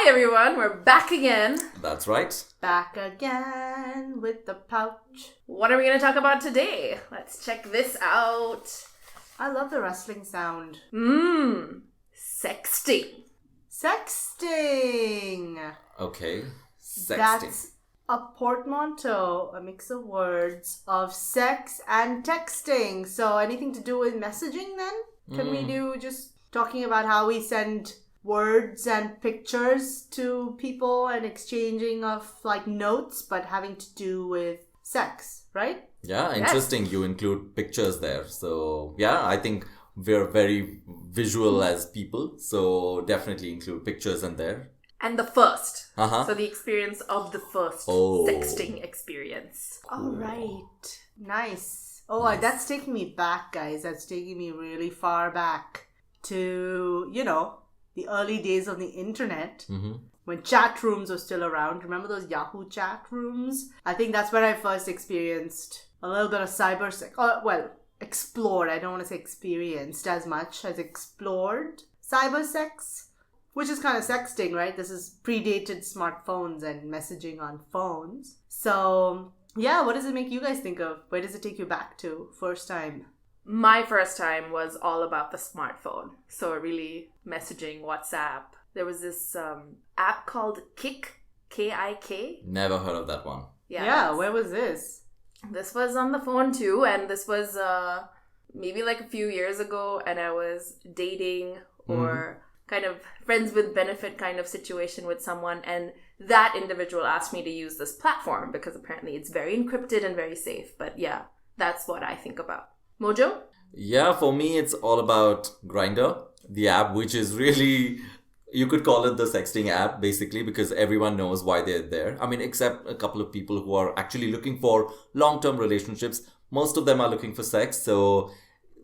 Hi everyone, we're back again. That's right. Back again with the pouch. What are we going to talk about today? Let's check this out. I love the rustling sound. Sexting. Sexting. Okay. Sexting. That's a portmanteau, a mix of words of sex and texting. So anything to do with messaging then? Can we do just talking about how we send words and pictures to people and exchanging of like notes, but having to do with sex, right? Yeah, interesting. You include pictures there. So, yeah, I think we're very visual as people. So, definitely include pictures in there. And the first. Uh-huh. So the experience of the first sexting experience. All right. Nice. Nice. That's taking me back, guys. That's taking me really far back to, the early days of the internet. When chat rooms were still around. Remember those Yahoo chat rooms? I think that's where I first experienced a little bit of cyber sex. Explored. I don't want to say experienced as much as explored cyber sex, which is kind of sexting, right? This is predated smartphones and messaging on phones. So, yeah, what does it make you guys think of? Where does it take you back to first time? My first time was all about the smartphone. So really messaging, WhatsApp. There was this app called Kik, K-I-K. Never heard of that one. Yeah, where was this? This was on the phone too, and this was maybe like a few years ago, and I was dating or kind of friends with benefit kind of situation with someone, and that individual asked me to use this platform because apparently it's very encrypted and very safe. But yeah, that's what I think about. Mojo? Yeah, for me, it's all about Grindr, the app, which is really, you could call it the sexting app, basically, because everyone knows why they're there. I mean, except a couple of people who are actually looking for long-term relationships. Most of them are looking for sex. So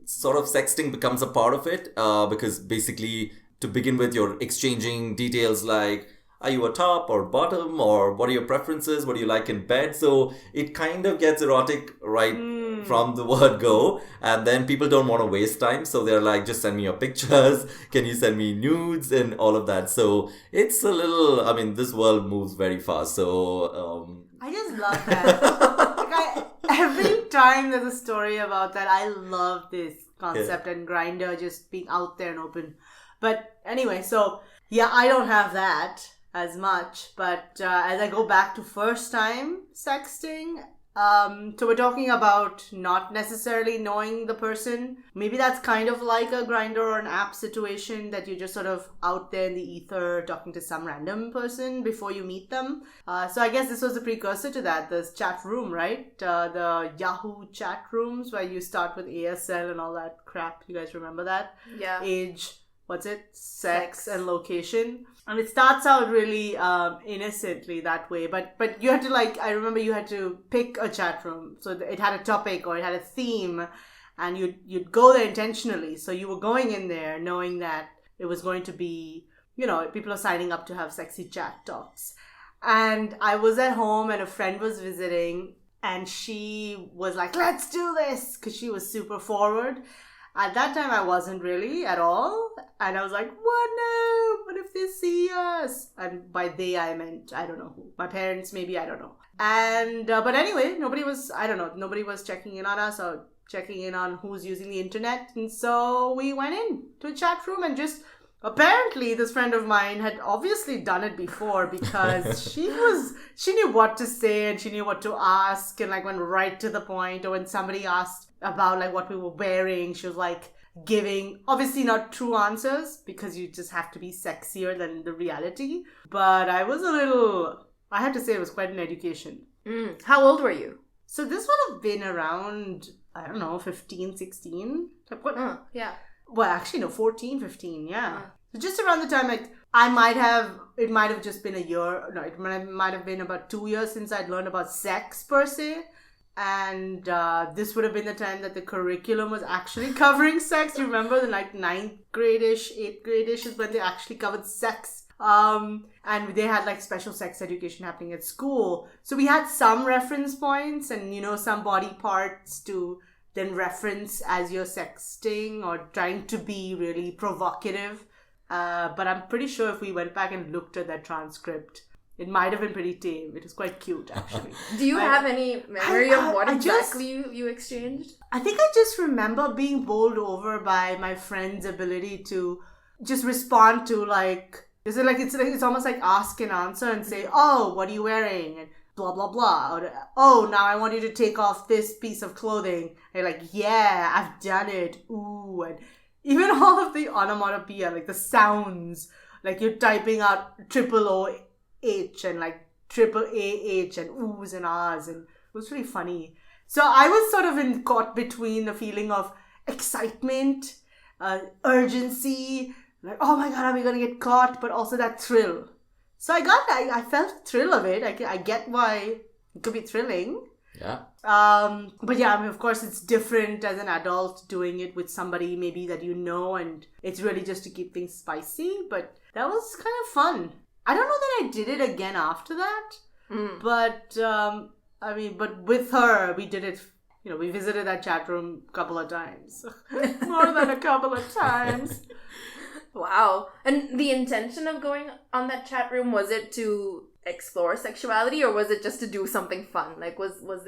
sort of sexting becomes a part of it because basically, to begin with, you're exchanging details like, are you a top or bottom, or what are your preferences? What do you like in bed? So it kind of gets erotic right from the word go. And then people don't want to waste time. So they're like, just send me your pictures. Can you send me nudes and all of that? So it's a little, this world moves very fast. So I just love that. Every time there's a story about that, I love this concept and Grindr just being out there and open. But anyway, so yeah, I don't have that as much, but as I go back to first time sexting, so we're talking about not necessarily knowing the person. Maybe that's kind of like a Grindr or an app situation that you're just sort of out there in the ether talking to some random person before you meet them. So I guess this was a precursor to that, this chat room, right? The Yahoo chat rooms where you start with ASL and all that crap. You guys remember that? Yeah. Age, sex and location. And it starts out really innocently that way, but you had to I remember you had to pick a chat room, so it had a topic or it had a theme, and you'd go there intentionally. So you were going in there knowing that it was going to be, people are signing up to have sexy chat talks. And I was at home and a friend was visiting, and she was like, "Let's do this," because she was super forward. At that time, I wasn't really at all. And I was like, what no? What if they see us? And by they, I meant, I don't know who. My parents, maybe, I don't know. And, but anyway, nobody was checking in on us or checking in on who's using the internet. And so we went in to a chat room and just, apparently this friend of mine had obviously done it before because she knew what to say and she knew what to ask and went right to the point. Or when somebody asked about what we were wearing, she was giving obviously not true answers because you just have to be sexier than the reality. But I have to say it was quite an education. How old were you? So this would have been around, I don't know, 15, 16. Yeah. Well, actually, no, 14, 15, yeah. So just around the time, it might have just been a year, no, it might have been about 2 years since I'd learned about sex per se. And this would have been the time that the curriculum was actually covering sex. You remember the 9th grade-ish, 8th grade-ish is when they actually covered sex. And they had special sex education happening at school. So we had some reference points and, some body parts to then reference as you're sexting or trying to be really provocative But I'm pretty sure if we went back and looked at that transcript, it might have been pretty tame. It was quite cute, actually. Do you have any memory of what exactly you exchanged? I think I just remember being bowled over by my friend's ability to just respond to it's almost like ask and answer and say, oh, what are you wearing? And blah, blah, blah. Or, oh, now I want you to take off this piece of clothing. And you're like, yeah, I've done it. Ooh. And even all of the onomatopoeia, like the sounds, like you're typing out triple O-H and like triple A-H and oohs and ahs. And it was really funny. So I was sort of caught between the feeling of excitement, urgency, like, oh my God, are we going to get caught? But also that thrill. So I felt the thrill of it. I get why it could be thrilling. Yeah. But yeah, I mean, of course, it's different as an adult doing it with somebody maybe that you know, and it's really just to keep things spicy. But that was kind of fun. I don't know that I did it again after that. But, but with her, we did it. We visited that chat room a couple of times. More than a couple of times. Wow. And the intention of going on that chat room, was it to explore sexuality or was it just to do something fun? Like, what was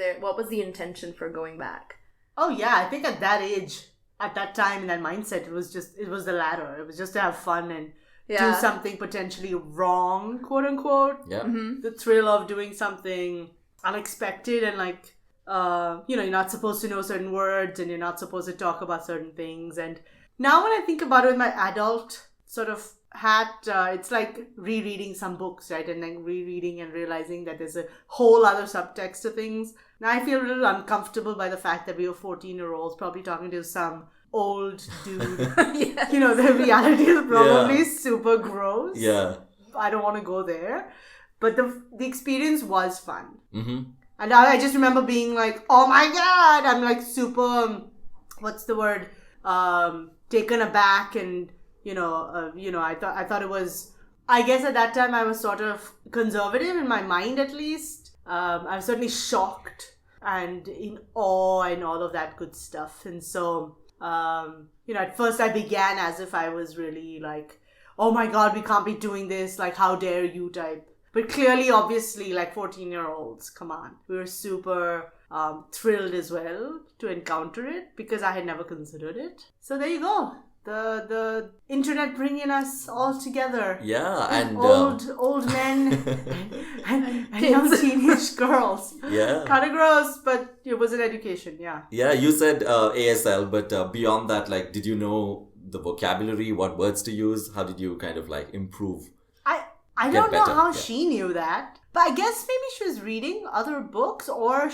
the intention for going back? Oh yeah, I think at that age, at that time, in that mindset, it was the latter. It was just to have fun and do something potentially wrong, quote unquote. Yeah. Mm-hmm. The thrill of doing something unexpected and like, you're not supposed to know certain words and you're not supposed to talk about certain things. And now when I think about it with my adult sort of hat, it's like rereading some books, right? And then rereading and realizing that there's a whole other subtext to things. Now I feel a little uncomfortable by the fact that we were 14-year-olds probably talking to some old dude. Yes. The reality is probably super gross. Yeah. I don't want to go there. But the experience was fun. Mm-hmm. And I just remember being like, oh my God, I'm like super, what's the word? Taken aback and, I thought it was, I guess at that time I was sort of conservative in my mind at least. I was certainly shocked and in awe and all of that good stuff. And so, at first I began as if I was really like, oh my God, we can't be doing this. Like, how dare you type. But clearly, obviously, like 14-year-olds, come on. We were super thrilled as well to encounter it because I had never considered it. So there you go. The internet bringing us all together. Yeah, and old men and young teenage girls. Yeah. Kind of gross, but it was an education, yeah. Yeah, you said ASL, but beyond that, like, did you know the vocabulary, what words to use? How did you kind of like improve? I don't know how she knew that, but I guess maybe she was reading other books or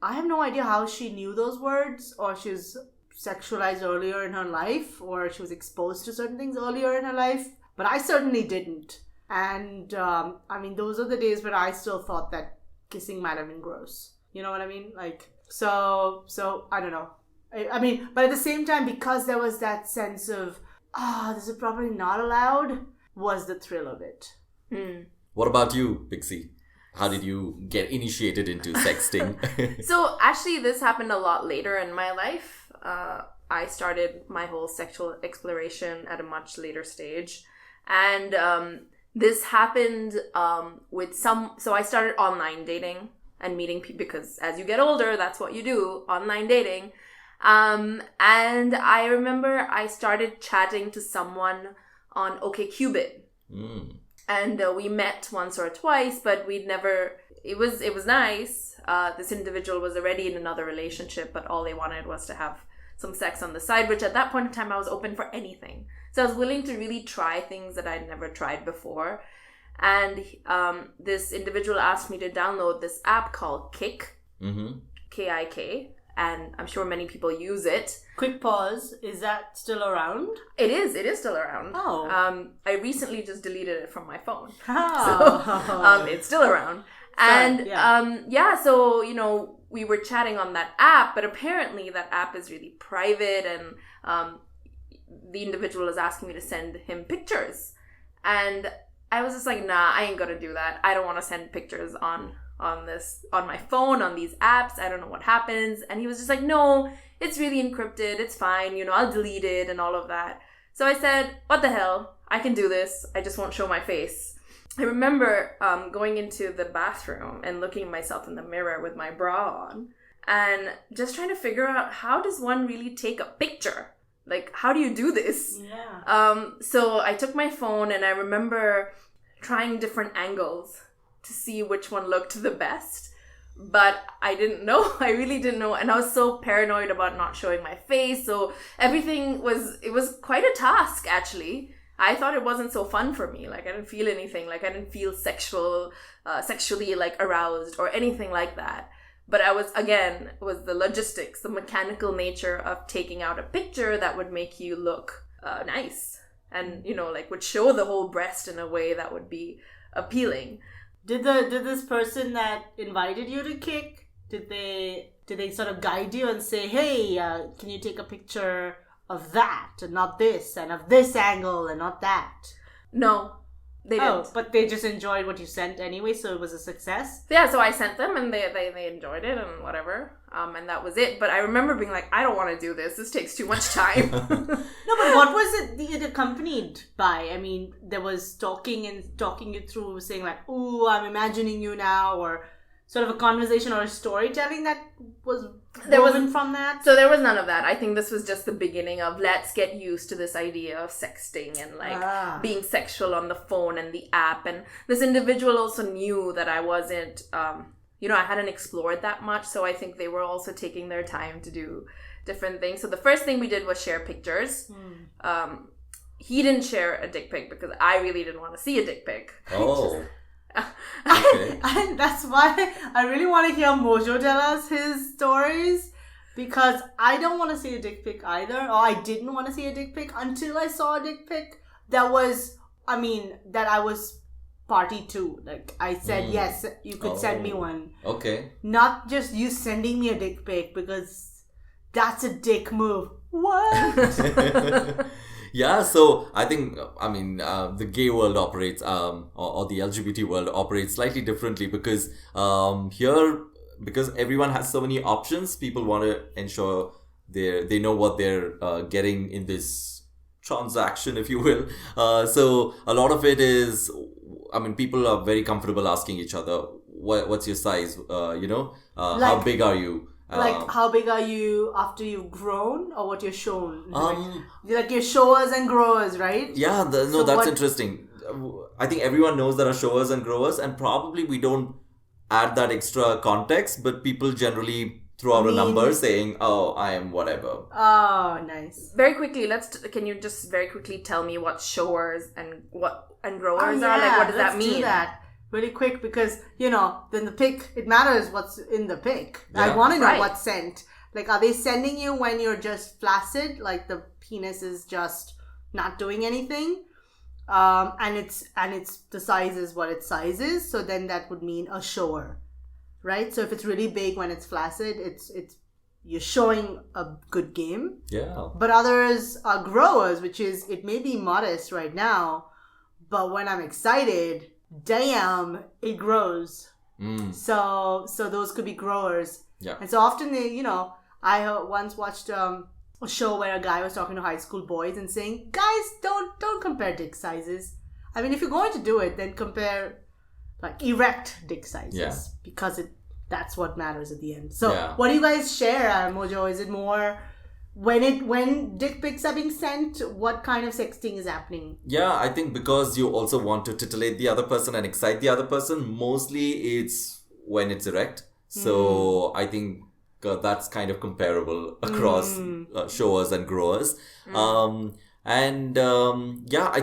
I have no idea how she knew those words, or she was sexualized earlier in her life, or she was exposed to certain things earlier in her life, but I certainly didn't. And those are the days where I still thought that kissing might have been gross. You know what I mean? Like, so I don't know. But at the same time, because there was that sense of, this is probably not allowed, was the thrill of it. What about you, Pixie? How did you get initiated into sexting? So actually this happened a lot later in my life. I started my whole sexual exploration at a much later stage. And this happened so I started online dating and meeting people because as you get older, that's what you do, online dating. And I remember I started chatting to someone on OkCupid. And we met once or twice, but we'd never, it was nice. This individual was already in another relationship, but all they wanted was to have some sex on the side, which at that point in time, I was open for anything. So I was willing to really try things that I'd never tried before. And this individual asked me to download this app called Kik, K-I-K. And I'm sure many people use it. Quick pause. Is that still around? It is still around. Oh. I recently just deleted it from my phone. Oh. So it's still around. And so, we were chatting on that app, but apparently that app is really private and the individual is asking me to send him pictures. And I was just like, nah, I ain't gonna do that. I don't want to send pictures on my phone, on these apps. I don't know what happens. And he was just like, no, it's really encrypted. It's fine. I'll delete it and all of that. So I said, what the hell? I can do this. I just won't show my face. I remember going into the bathroom and looking at myself in the mirror with my bra on and just trying to figure out, how does one really take a picture? Like, how do you do this? Yeah. So I took my phone and I remember trying different angles to see which one looked the best. But I didn't know. I really didn't know. And I was so paranoid about not showing my face. So everything it was quite a task, actually. I thought it wasn't so fun for me. Like, I didn't feel anything. Like, I didn't feel sexually, like, aroused or anything like that. But it was the logistics, the mechanical nature of taking out a picture that would make you look nice. And, like, would show the whole breast in a way that would be appealing. Did this person that invited you to kick, did they sort of guide you and say, hey, can you take a picture of that and not this, and of this angle and not that? No, they didn't. Oh, but they just enjoyed what you sent anyway, so it was a success? Yeah, so I sent them and they enjoyed it and whatever. And that was it. But I remember being like, I don't want to do this. This takes too much time. No, but what was it accompanied by? I mean, there was talking you through, saying like, ooh, I'm imagining you now, or sort of a conversation or a storytelling that was woven from that? So there was none of that. I think this was just the beginning of, let's get used to this idea of sexting and like being sexual on the phone and the app. And this individual also knew that I wasn't... I hadn't explored that much, so I think they were also taking their time to do different things. So the first thing we did was share pictures. He didn't share a dick pic because I really didn't want to see a dick pic. Oh. Okay. And that's why I really want to hear Mojo tell us his stories, because I don't want to see a dick pic either, or I didn't want to see a dick pic until I saw a dick pic that I was party to. Like, I said, yes, you could send me one. Okay. Not just you sending me a dick pic, because that's a dick move. What? Yeah, so I think, the gay world operates, or the LGBT world operates slightly differently, because because everyone has so many options, people want to ensure they know what they're getting in this transaction, if you will. So a lot of it is, people are very comfortable asking each other, what's your size? How big are you? Like, how big are you after you've grown, or what you're shown? Like your showers and growers, right? Yeah, that's interesting. I think everyone knows there are showers and growers, and probably we don't add that extra context, but people generally throw out a number saying, oh, I am whatever. Oh, nice. Very quickly, can you just very quickly tell me what showers and growers are? Like, what does that mean? Do that really quick, because then the pic, it matters what's in the pic. Yeah. I want to know what's sent. Like, are they sending you when you're just flaccid, like the penis is just not doing anything, and it's the size is what its size is, so then that would mean a shower, right? So if it's really big when it's flaccid, it's you're showing a good game. Yeah. But others are growers, which is, it may be modest right now, but when I'm excited, damn, it grows. So those could be growers. Yeah. And so often I once watched a show where a guy was talking to high school boys and saying, guys, don't compare dick sizes. I mean, if you're going to do it, then compare like erect dick sizes, because that's what matters at the end. So what do you guys share, Mojo? Is it more when dick pics are being sent, what kind of sexting is happening? Yeah, I think because you also want to titillate the other person and excite the other person, mostly it's when it's erect. So I think that's kind of comparable across showers and growers. I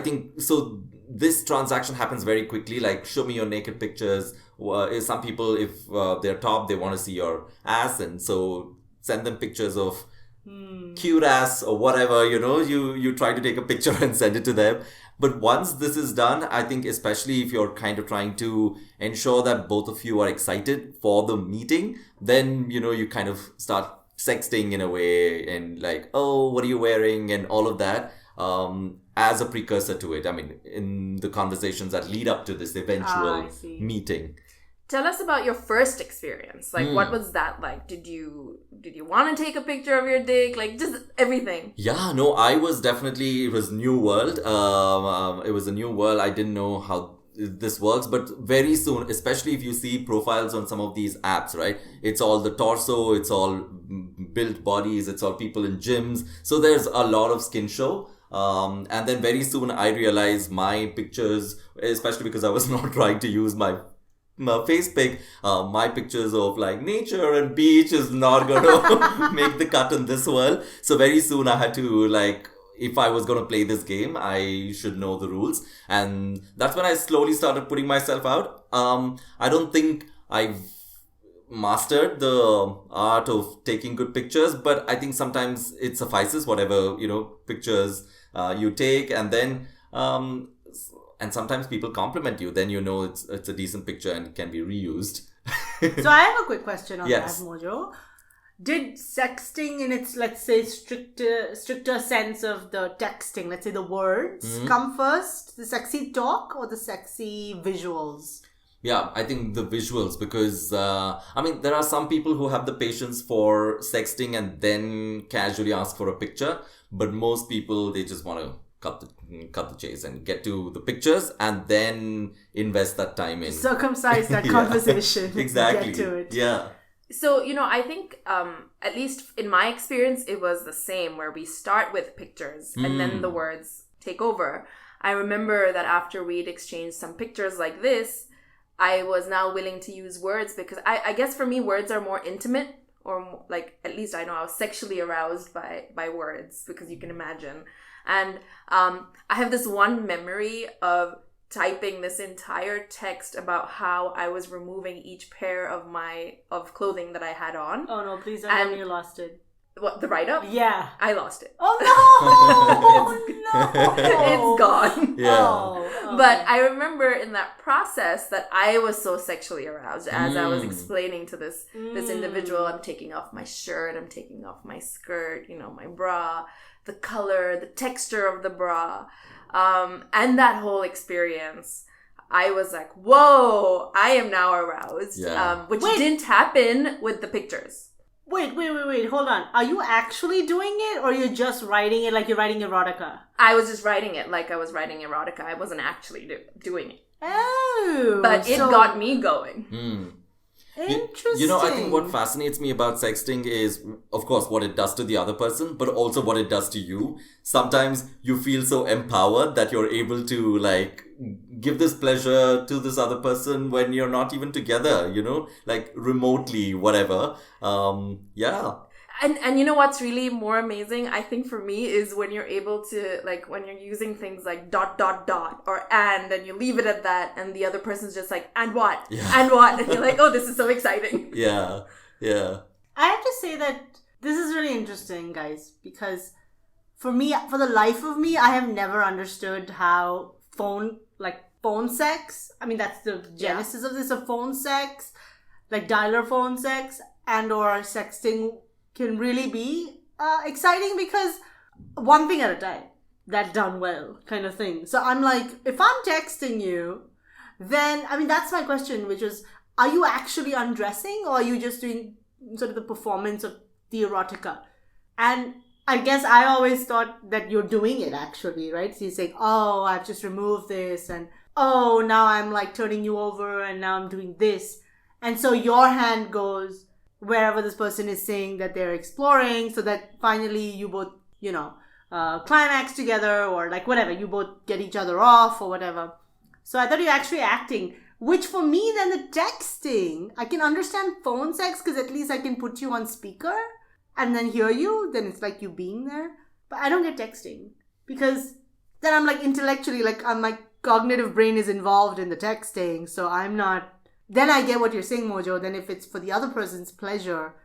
think so. This transaction happens very quickly. Like, show me your naked pictures. Some people, if they're top, they want to see your ass, and so send them pictures of cute ass or whatever. You try to take a picture and send it to them. But once this is done, I think especially if you're kind of trying to ensure that both of you are excited for the meeting, then you kind of start sexting in a way, and like, oh, what are you wearing, and all of that. As a precursor to it. I mean, in the conversations that lead up to this eventual meeting. Tell us about your first experience. Like, what was that like? Did you want to take a picture of your dick? Like, just everything. Yeah, no, I was definitely, it was new world. It was a new world. I didn't know how this works, but very soon, especially if you see profiles on some of these apps, right? It's all the torso, it's all built bodies, it's all people in gyms. So there's a lot of skin show. And then very soon I realized my pictures, especially because I was not trying to use my face pic, my pictures of like nature and beach is not gonna make the cut in this world. So very soon I had to like, if I was gonna play this game, I should know the rules. And that's when I slowly started putting myself out. I don't think I've mastered the art of taking good pictures, but I think sometimes it suffices whatever, pictures you take, and then and sometimes people compliment you, then it's a decent picture and can be reused. So I have a quick question on Yes. that, Mojo. Did sexting in its, let's say, stricter sense of the texting, let's say the words, come first? The sexy talk or the sexy visuals? Yeah, I think the visuals, because there are some people who have the patience for sexting and then casually ask for a picture, but most people, they just want to cut the chase and get to the pictures and then invest that time in Circumcise that Yeah. conversation. Exactly. Get to it. Yeah. So, I think, at least in my experience, it was the same, where we start with pictures and then the words take over. I remember that after we'd exchanged some pictures like this, I was now willing to use words because I guess for me, words are more intimate, or like, at least I know I was sexually aroused by words, because you can imagine. And I have this one memory of typing this entire text about how I was removing each pair of clothing that I had on. Oh no, please don't And- tell me you lost it. What, the write-up? Yeah. I lost it. Oh no! It's gone. Yeah. Oh, okay. But I remember in that process that I was so sexually aroused as I was explaining to this individual, I'm taking off my shirt, I'm taking off my skirt, my bra, the color, the texture of the bra, and that whole experience. I was like, whoa, I am now aroused, Yeah. which Wait. didn't happen with the pictures. Wait, hold on. Are you actually doing it, or you're just writing it like you're writing erotica? I was just writing it like I was writing erotica. I wasn't actually doing it. Oh. But it so got me going. Interesting. I think what fascinates me about sexting is, of course, what it does to the other person, but also what it does to you. Sometimes you feel so empowered that you're able to, like, give this pleasure to this other person when you're not even together, like remotely, whatever. Yeah. And you know what's really more amazing, I think, for me, is when you're able to, like, when you're using things like ... or and you leave it at that, and the other person's just like, and what? Yeah. And what? And you're like, oh, this is so exciting. Yeah. Yeah. I have to say that this is really interesting, guys, because for the life of me, I have never understood how phone sex, that's the genesis of this, of phone sex, like dialer phone sex and or sexting can really be exciting, because one thing at a time, that done well kind of thing. So I'm like, if I'm texting you, then, that's my question, which is, are you actually undressing, or are you just doing sort of the performance of the erotica? And I guess I always thought that you're doing it actually, right? So you're saying, oh, I've just removed this, and oh, now I'm like turning you over, and now I'm doing this. And so your hand goes wherever this person is saying that they're exploring, so that finally you both, climax together, or like whatever, you both get each other off or whatever. So I thought you're actually acting, which for me, then the texting, I can understand phone sex because at least I can put you on speaker and then hear you, then it's like you being there. But I don't get texting, because then I'm like intellectually, like my cognitive brain is involved in the texting, so I'm not. Then I get what you're saying, Mojo. Then if it's for the other person's pleasure,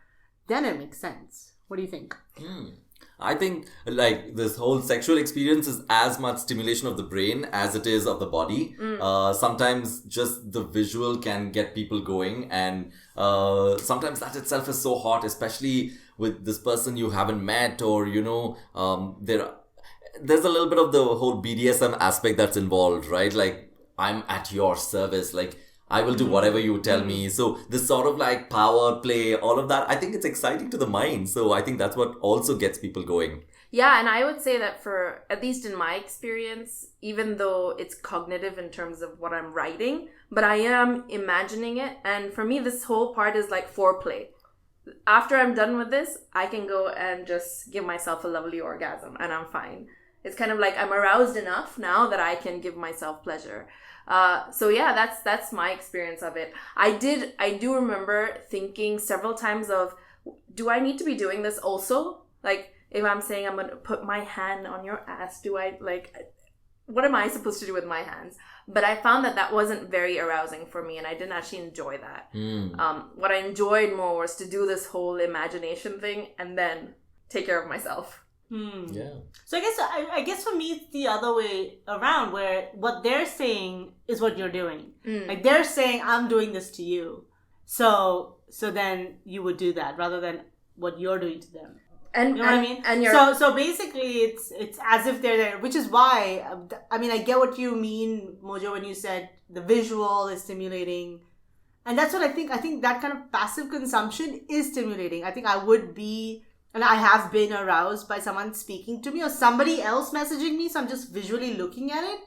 then it makes sense. What do you think? I think, like, this whole sexual experience is as much stimulation of the brain as it is of the body. Sometimes just the visual can get people going, and sometimes that itself is so hot, especially with this person you haven't met, or, there's a little bit of the whole BDSM aspect that's involved, right? Like, I'm at your service, like, I will do whatever you tell me. So this sort of like power play, all of that, I think it's exciting to the mind. So I think that's what also gets people going. Yeah, and I would say that for, at least in my experience, even though it's cognitive in terms of what I'm writing, but I am imagining it. And for me, this whole part is like foreplay. After I'm done with this, I can go and just give myself a lovely orgasm and I'm fine. It's kind of like I'm aroused enough now that I can give myself pleasure. So yeah, that's my experience of it. I do remember thinking several times of, do I need to be doing this also? Like, if I'm saying I'm going to put my hand on your ass, what am I supposed to do with my hands? But I found that wasn't very arousing for me, and I didn't actually enjoy that. What I enjoyed more was to do this whole imagination thing and then take care of myself. Yeah. So I guess for me it's the other way around, where what they're saying is what you're doing. Like they're saying, I'm doing this to you, so then you would do that rather than what you're doing to them. And you know what I mean? And so basically it's as if they're there, which is why I mean I get what you mean, Mojo, when you said the visual is stimulating, and that's what I think. I think that kind of passive consumption is stimulating. I think I would be, and I have been, aroused by someone speaking to me or somebody else messaging me, so I'm just visually looking at it,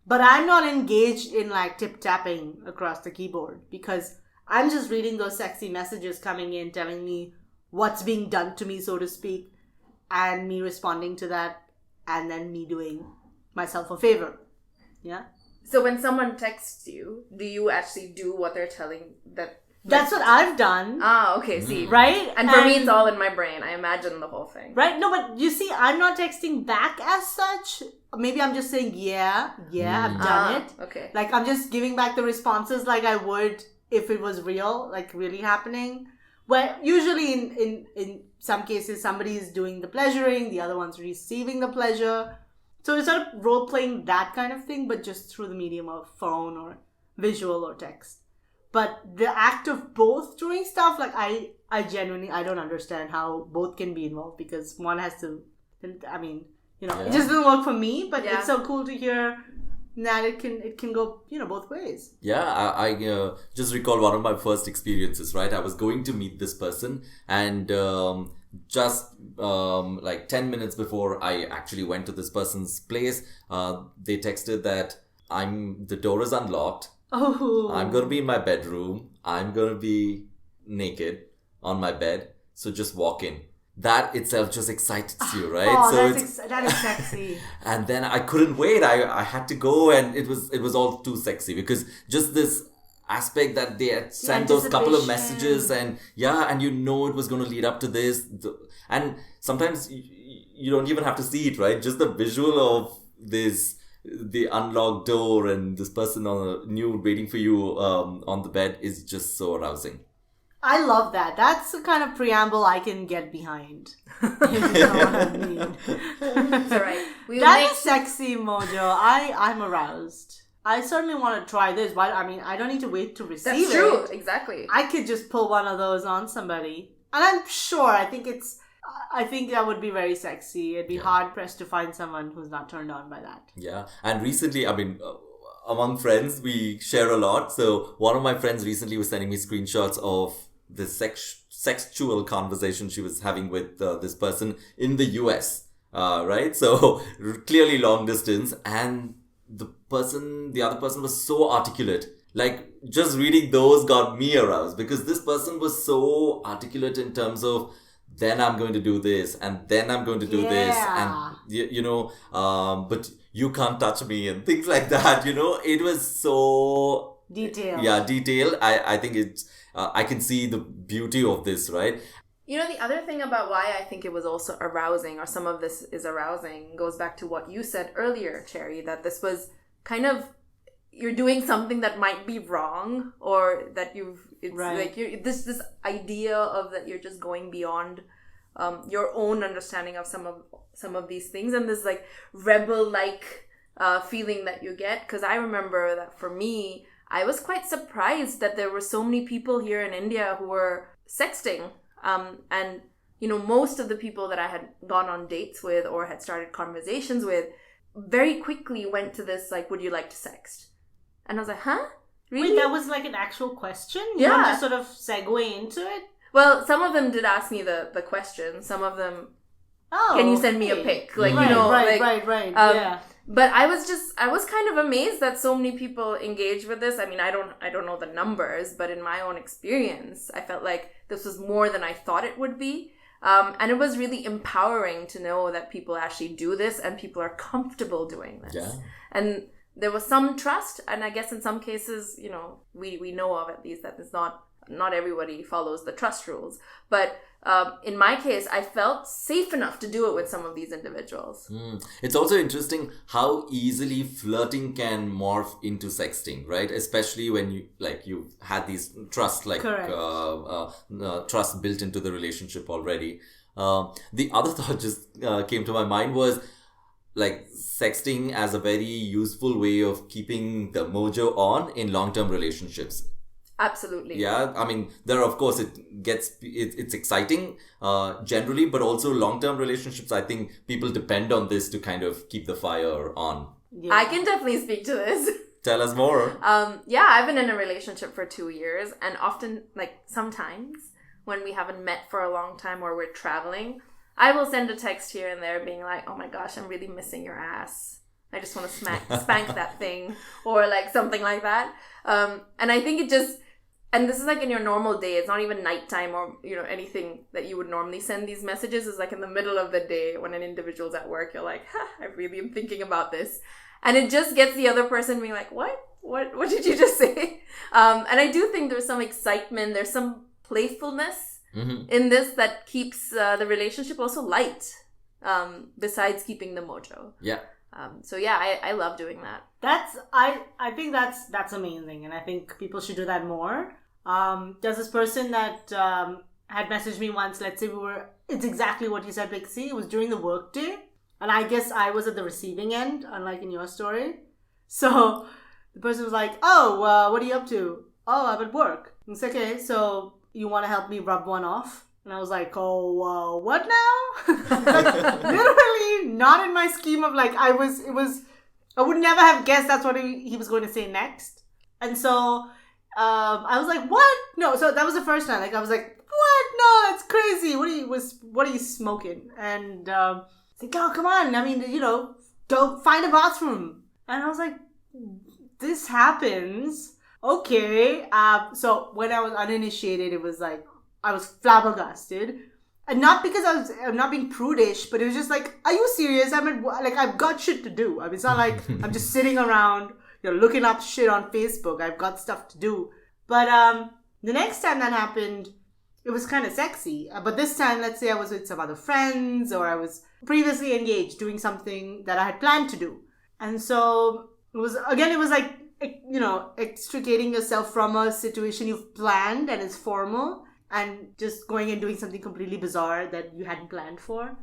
but I'm not engaged in like tip-tapping across the keyboard because I'm just reading those sexy messages coming in telling me what's being done to me, so to speak, and me responding to that, and then me doing myself a favor. Yeah. So when someone texts you, do you actually do what they're telling that? That's what I've done. Ah, okay, see. Right? And for me, it's all in my brain. I imagine the whole thing. Right? No, but you see, I'm not texting back as such. Maybe I'm just saying, yeah, I've done it. Okay. Like, I'm just giving back the responses like I would if it was real, like really happening. Where usually in some cases, somebody is doing the pleasuring, the other one's receiving the pleasure. So it's sort of role-playing that kind of thing, but just through the medium of phone or visual or text. But the act of both doing stuff, like I genuinely, I don't understand how both can be involved, because one has to, I mean, you know, it just doesn't work for me, but it's so cool to hear that it can go, you know, both ways. Yeah, I just recall one of my first experiences, right? I was going to meet this person, and just like 10 minutes before I actually went to this person's place, they texted that the door is unlocked. Oh. I'm going to be in my bedroom. I'm going to be naked on my bed. So just walk in. That itself just excites you, right? Oh, so that is sexy. And then I couldn't wait. I had to go, and it was all too sexy, because just this aspect that they had sent those couple of messages, and you know it was going to lead up to this. And sometimes you don't even have to see it, right? Just the visual of the unlocked door and this person nude waiting for you on the bed is just so arousing. I love that. That's the kind of preamble I can get behind. If you know what I mean. That's right. That is sexy, Mojo. I'm aroused. I certainly want to try this. Why? I mean, I don't need to wait to receive it. That's true. Exactly. I could just pull one of those on somebody. And I'm sure, I think that would be very sexy. It'd be hard pressed to find someone who's not turned on by that. Yeah. And recently, I mean, among friends, we share a lot. So one of my friends recently was sending me screenshots of the sexual conversation she was having with this person in the US, right? So clearly long distance, and the other person was so articulate. Like, just reading those got me aroused, because this person was so articulate in terms of, then I'm going to do this, and then I'm going to do this, and you know, but you can't touch me, and things like that. You know, it was so detailed. Yeah, detailed. I think it's. I can see the beauty of this, right? You know, the other thing about why I think it was also arousing, or some of this is arousing, goes back to what you said earlier, Cherry, that this was kind of, you're doing something that might be wrong, or that this idea of that you're just going beyond your own understanding of some of these things, and this like rebel-like feeling that you get. Because I remember that for me, I was quite surprised that there were so many people here in India who were sexting. And, you know, most of the people that I had gone on dates with or had started conversations with very quickly went to this, like, would you like to sext? And I was like, huh? Really? Wait, that was like an actual question? You Yeah. want to sort of segue into it? Well, some of them did ask me the question. Some of them, Oh, can you send me a okay. pic? Like, Right, you know, right, like, right. um, Yeah. But I was kind of amazed that so many people engage with this. I mean, I don't know the numbers, but in my own experience, I felt like this was more than I thought it would be. And it was really empowering to know that people actually do this and people are comfortable doing this. Yeah. And there was some trust, and I guess in some cases, you know, we know of at least that it's not everybody follows the trust rules. But in my case, I felt safe enough to do it with some of these individuals. It's also interesting how easily flirting can morph into sexting, right? Especially when you've had these trust, Correct. Trust built into the relationship already. The other thought just came to my mind was like sexting as a very useful way of keeping the mojo on in long-term relationships. Absolutely. Yeah, I mean, there of course it's exciting generally, but also long-term relationships, I think people depend on this to kind of keep the fire on. Yeah. I can definitely speak to this. Tell us more. Yeah, I've been in a relationship for 2 years, and often, like sometimes when we haven't met for a long time or we're traveling, I will send a text here and there being like, oh my gosh, I'm really missing your ass. I just want to spank that thing, or like something like that. And I think it just, and this is like in your normal day, it's not even nighttime or, you know, anything that you would normally send these messages. Is like in the middle of the day when an individual's at work, you're like, I really am thinking about this. And it just gets the other person being like, what did you just say? And I do think there's some excitement, there's some playfulness in this that keeps the relationship also light, besides keeping the mojo. Yeah. So yeah, I love doing that. I think that's amazing, and I think people should do that more. There's this person that had messaged me once. Let's say it's exactly what you said, Pixie. It was during the work day, and I guess I was at the receiving end, unlike in your story. So the person was like, "Oh, what are you up to?" "Oh, I'm at work." It's okay. So you want to help me rub one off? And I was like, oh, what now? Like, literally not in my scheme of like, I would never have guessed that's what he was going to say next. And so I was like, what? No, so that was the first time. Like, I was like, what? No, that's crazy. What are you smoking? And it's like, oh, come on. I mean, you know, go find a bathroom. And I was like, this happens. Okay. So when I was uninitiated, it was like, I was flabbergasted. And not because I'm not being prudish, but it was just like, are you serious? I've got shit to do. I mean, it's not like I'm just sitting around, you know, looking up shit on Facebook. I've got stuff to do. But the next time that happened, it was kind of sexy. But this time, let's say I was with some other friends, or I was previously engaged doing something that I had planned to do. And so it was like, you know, extricating yourself from a situation you've planned and is formal, and just going and doing something completely bizarre that you hadn't planned for.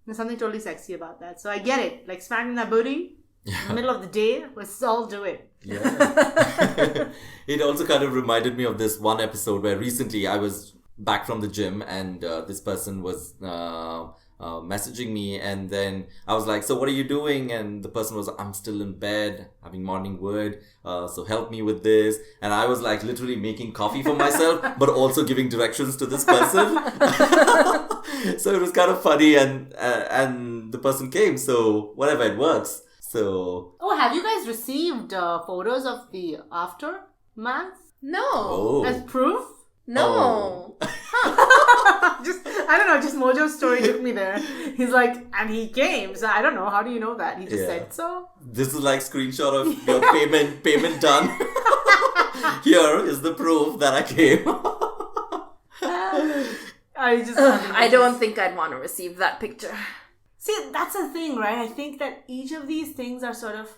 There's something totally sexy about that. So I get it. Like smacking that booty in the middle of the day, let's all do it. Yeah. It also kind of reminded me of this one episode where recently I was back from the gym, and this person was messaging me, and then I was like, so what are you doing? And the person was, I'm still in bed having morning wood, so help me with this. And I was like literally making coffee for myself but also giving directions to this person. So it was kind of funny, and the person came, so whatever, it works. So have you guys received photos of the aftermath No. as proof? No. I don't know, just Mojo's story took me there. He's like, and he came. So I don't know, how do you know that? He just said so? This is like screenshot of your payment done. Here is the proof that I came. I don't think I'd want to receive that picture. See, that's the thing, right? I think that each of these things are sort of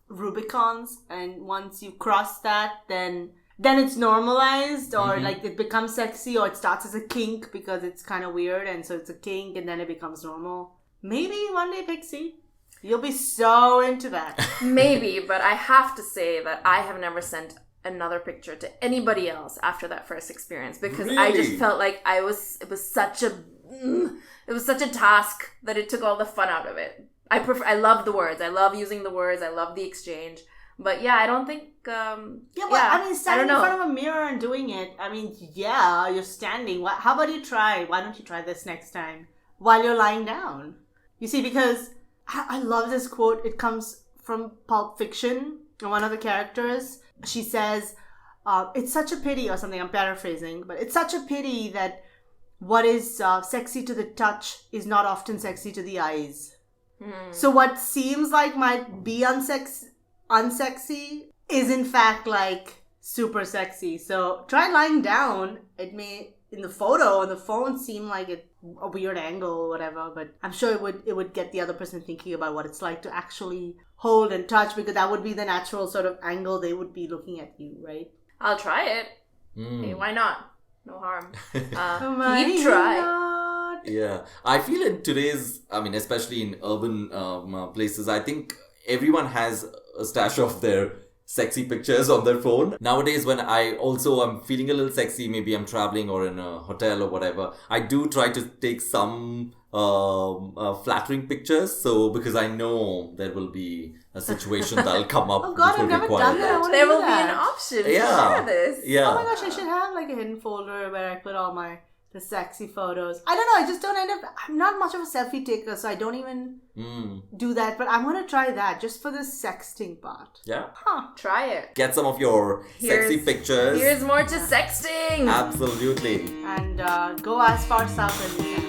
Rubicons, and once you cross that, then it's normalized, or like it becomes sexy, or it starts as a kink because it's kind of weird, and so it's a kink, and then it becomes normal. Maybe one day, Pixie, you'll be so into that. Maybe, but I have to say that I have never sent another picture to anybody else after that first experience, because I just felt like it was such a task that it took all the fun out of it. I love the words. I love using the words. I love the exchange. But yeah, I don't think. I mean, standing in front of a mirror and doing it. I mean, yeah, you're standing. How about you try? Why don't you try this next time while you're lying down? You see, because I love this quote. It comes from Pulp Fiction. One of the characters, she says, "It's such a pity," or something. I'm paraphrasing, but it's such a pity that what is sexy to the touch is not often sexy to the eyes. So what seems like might be unsexy is in fact like super sexy. So try lying down. It may in the photo on the phone seem like a weird angle or whatever, but I'm sure it would get the other person thinking about what it's like to actually hold and touch, because that would be the natural sort of angle they would be looking at you, right? I'll try it. Hey, why not? No harm. Why You try. not? Yeah, I feel in today's, I mean, especially in urban places, I think everyone has a stash of their sexy pictures on their phone. Nowadays, when I'm feeling a little sexy, maybe I'm traveling or in a hotel or whatever, I do try to take some flattering pictures. So, because I know there will be a situation that'll come up. Oh God, which I've will never require done that. I that. wanna There do will be that. an option to Yeah. share this. Yeah. Oh my gosh, I should have like a hidden folder where I put all the sexy photos. I don't know, I just don't end up, I'm not much of a selfie taker, so I don't even do that. But I'm going to try that just for the sexting part. Yeah. Try it. Get some of your sexy pictures. Here's more to sexting. Absolutely. And go as far south as you can.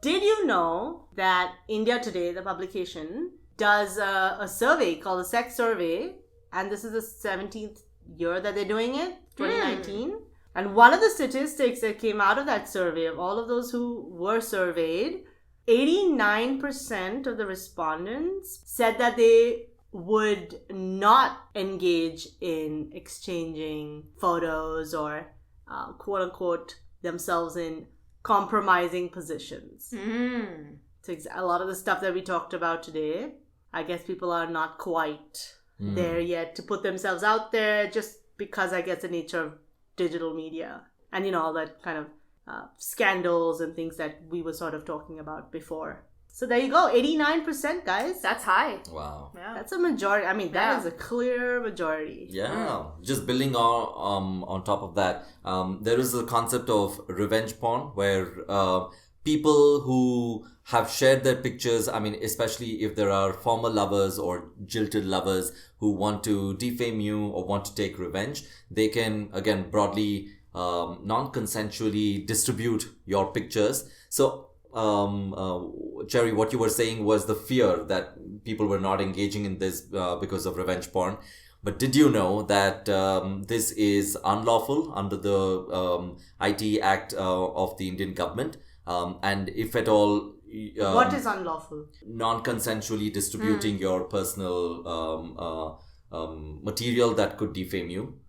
Did you know that India Today, the publication, does a survey called the Sex Survey, and this is the 17th year that they're doing it, 2019. And one of the statistics that came out of that survey, of all of those who were surveyed, 89% of the respondents said that they would not engage in exchanging photos or quote unquote themselves in compromising positions. So a lot of the stuff that we talked about today, I guess people are not quite there yet to put themselves out there, just because I guess the nature of digital media and, you know, all that kind of scandals and things that we were sort of talking about before. So there you go, 89%, guys. That's high. Wow. Yeah. That's a majority. I mean, that is a clear majority. Yeah. Just building on top of that, there is a concept of revenge porn where people who have shared their pictures, I mean, especially if there are former lovers or jilted lovers who want to defame you or want to take revenge, they can, again, broadly, non-consensually distribute your pictures. So, Cherry, what you were saying was the fear that people were not engaging in this because of revenge porn. But did you know that this is unlawful under the IT Act of the Indian government? And if at all... what is unlawful? Non-consensually distributing your personal material that could defame you.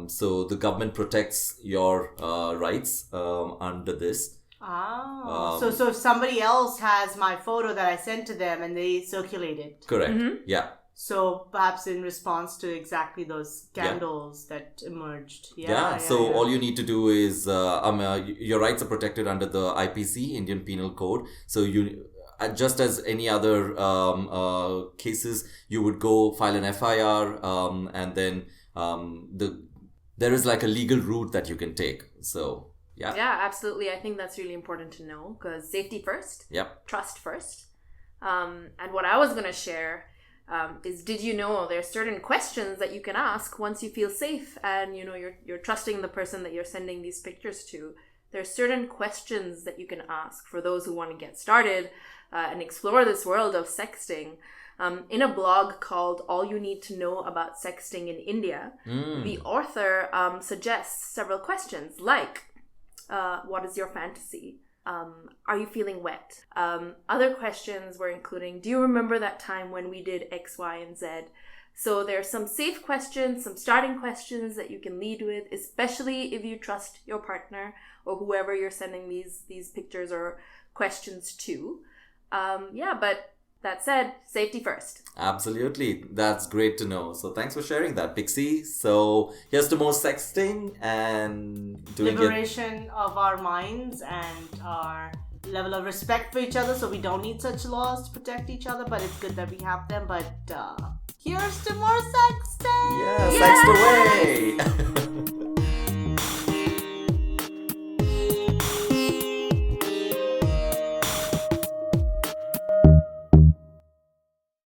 So the government protects your rights under this. So if somebody else has my photo that I sent to them and they circulate it. Correct. Yeah. So perhaps in response to exactly those scandals that emerged. So all you need to do is, your rights are protected under the IPC, Indian Penal Code. So you, just as any other cases, you would go file an FIR, and then there is like a legal route that you can take. So yeah, absolutely. I think that's really important to know, because safety first. Yep. Trust first. And what I was going to share is, did you know there are certain questions that you can ask once you feel safe and, you know, you're trusting the person that you're sending these pictures to. There are certain questions that you can ask for those who want to get started and explore this world of sexting. In a blog called All You Need to Know About Sexting in India, the author suggests several questions like, what is your fantasy? Are you feeling wet? Other questions were including, do you remember that time when we did X, Y, and Z? So there's some safe questions, some starting questions that you can lead with, especially if you trust your partner or whoever you're sending these pictures or questions to. But that said, safety first. Absolutely. That's great to know. So thanks for sharing that, Pixie. So here's to more sexting and doing liberation of our minds and our level of respect for each other, so we don't need such laws to protect each other, but it's good that we have them. But here's to more sexting! Yeah, sext away!